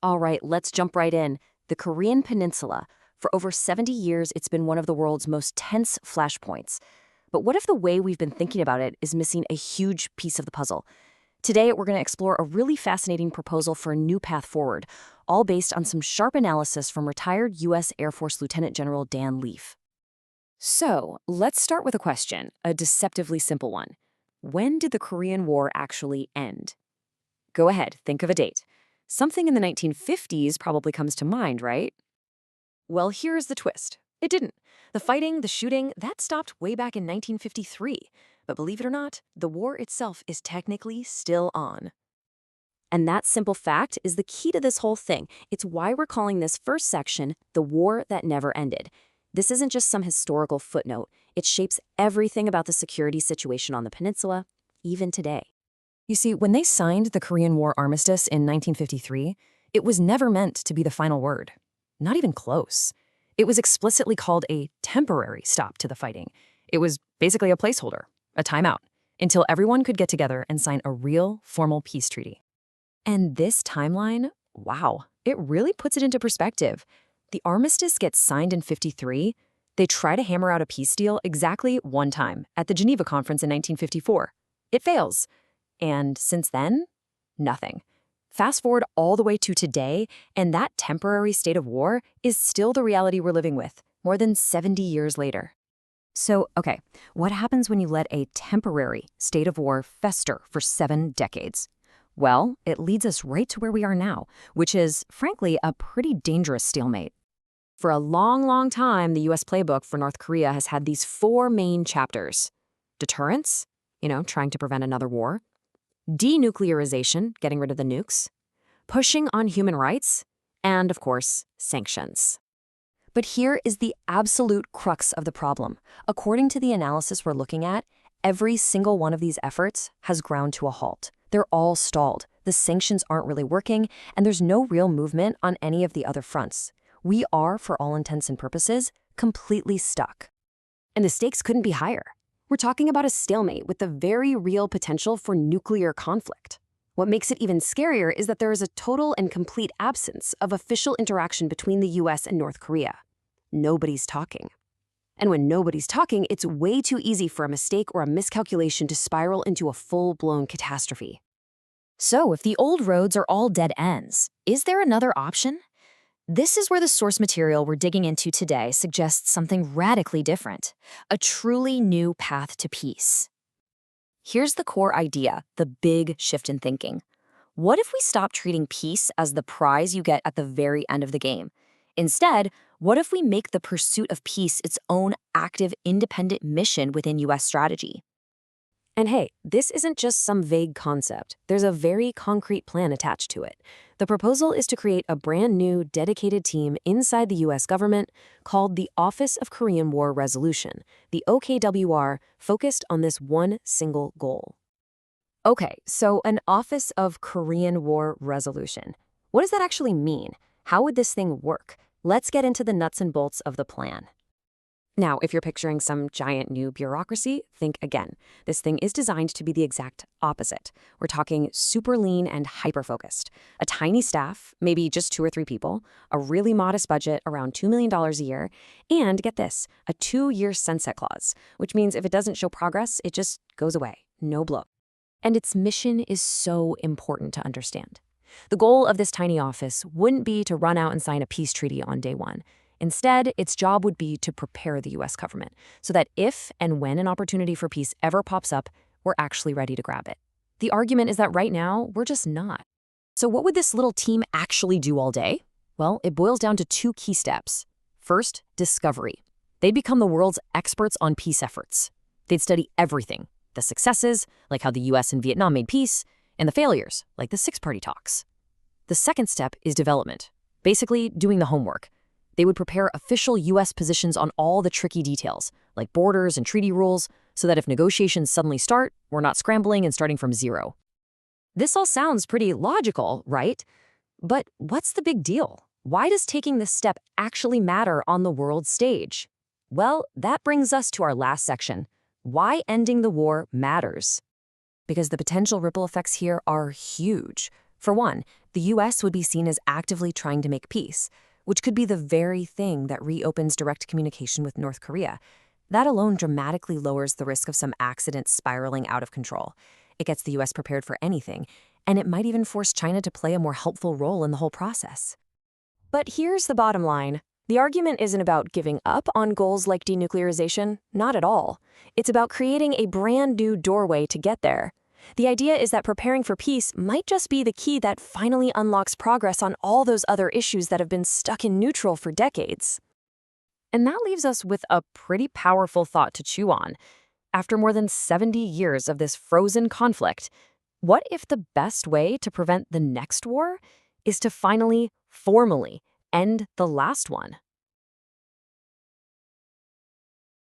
All right, let's jump right in. The Korean Peninsula. For over 70 years, it's been one of the world's most tense flashpoints. But what if the way we've been thinking about it is missing a huge piece of the puzzle? Today, we're going to explore a really fascinating proposal for a new path forward, all based on some sharp analysis from retired U.S. Air Force Lieutenant General Dan Leaf. So, let's start with a question, a deceptively simple one. When did the Korean War actually end? Go ahead, think of a date. Something in the 1950s probably comes to mind, right? Well, here's the twist. It didn't. The fighting, the shooting, that stopped way back in 1953. But believe it or not, the war itself is technically still on. And that simple fact is the key to this whole thing. It's why we're calling this first section the war that never ended. This isn't just some historical footnote. It shapes everything about the security situation on the peninsula, even today. You see, when they signed the Korean War armistice in 1953, it was never meant to be the final word. Not even close. It was explicitly called a temporary stop to the fighting. It was basically a placeholder, a timeout, until everyone could get together and sign a real, formal peace treaty. And this timeline, wow, it really puts it into perspective. The armistice gets signed in 53. They try to hammer out a peace deal exactly one time, at the Geneva Conference in 1954. It fails. And since then, nothing. Fast forward all the way to today, and that temporary state of war is still the reality we're living with, more than 70 years later. So, okay, what happens when you let a temporary state of war fester for 7 decades? Well, it leads us right to where we are now, which is, frankly, a pretty dangerous stalemate. For a long, long time, the U.S. playbook for North Korea has had these 4 main chapters. Deterrence, trying to prevent another war. Denuclearization, getting rid of the nukes. Pushing on human rights. And, of course, sanctions. But here is the absolute crux of the problem. According to the analysis we're looking at, every single one of these efforts has ground to a halt. They're all stalled. The sanctions aren't really working, and there's no real movement on any of the other fronts. We are, for all intents and purposes, completely stuck. And the stakes couldn't be higher. We're talking about a stalemate with the very real potential for nuclear conflict. What makes it even scarier is that there is a total and complete absence of official interaction between the US and North Korea. Nobody's talking. And when nobody's talking, it's way too easy for a mistake or a miscalculation to spiral into a full-blown catastrophe. So, if the old roads are all dead ends, is there another option? This is where the source material we're digging into today suggests something radically different, a truly new path to peace. Here's the core idea, the big shift in thinking. What if we stop treating peace as the prize you get at the very end of the game? Instead, what if we make the pursuit of peace its own active, independent mission within U.S. strategy? And hey, this isn't just some vague concept. There's a very concrete plan attached to it. The proposal is to create a brand new, dedicated team inside the U.S. government called the Office of Korean War Resolution, the OKWR, focused on this one single goal. Okay, so an Office of Korean War Resolution. What does that actually mean? How would this thing work? Let's get into the nuts and bolts of the plan. Now, if you're picturing some giant new bureaucracy, think again. This thing is designed to be the exact opposite. We're talking super lean and hyper-focused. A tiny staff, maybe just 2 or 3 people, a really modest budget, around $2 million a year, and get this, a 2-year sunset clause, which means if it doesn't show progress, it just goes away, no blow. And its mission is so important to understand. The goal of this tiny office wouldn't be to run out and sign a peace treaty on day one. Instead, its job would be to prepare the U.S. government so that if and when an opportunity for peace ever pops up, we're actually ready to grab it. The argument is that right now, we're just not. So what would this little team actually do all day? Well, it boils down to 2 key steps. First, discovery. They'd become the world's experts on peace efforts. They'd study everything, the successes, like how the U.S. and Vietnam made peace, and the failures, like the six-party talks. The second step is development, basically doing the homework. They would prepare official U.S. positions on all the tricky details, like borders and treaty rules, so that if negotiations suddenly start, we're not scrambling and starting from zero. This all sounds pretty logical, right? But what's the big deal? Why does taking this step actually matter on the world stage? Well, that brings us to our last section, why ending the war matters. Because the potential ripple effects here are huge. For one, the the US would be seen as actively trying to make peace, which could be the very thing that reopens direct communication with North Korea. That alone dramatically lowers the risk of some accident spiraling out of control. It gets the US prepared for anything, and it might even force China to play a more helpful role in the whole process. But here's the bottom line. The argument isn't about giving up on goals like denuclearization, not at all. It's about creating a brand new doorway to get there. The idea is that preparing for peace might just be the key that finally unlocks progress on all those other issues that have been stuck in neutral for decades. And that leaves us with a pretty powerful thought to chew on. After more than 70 years of this frozen conflict, what if the best way to prevent the next war is to finally, formally end the last one?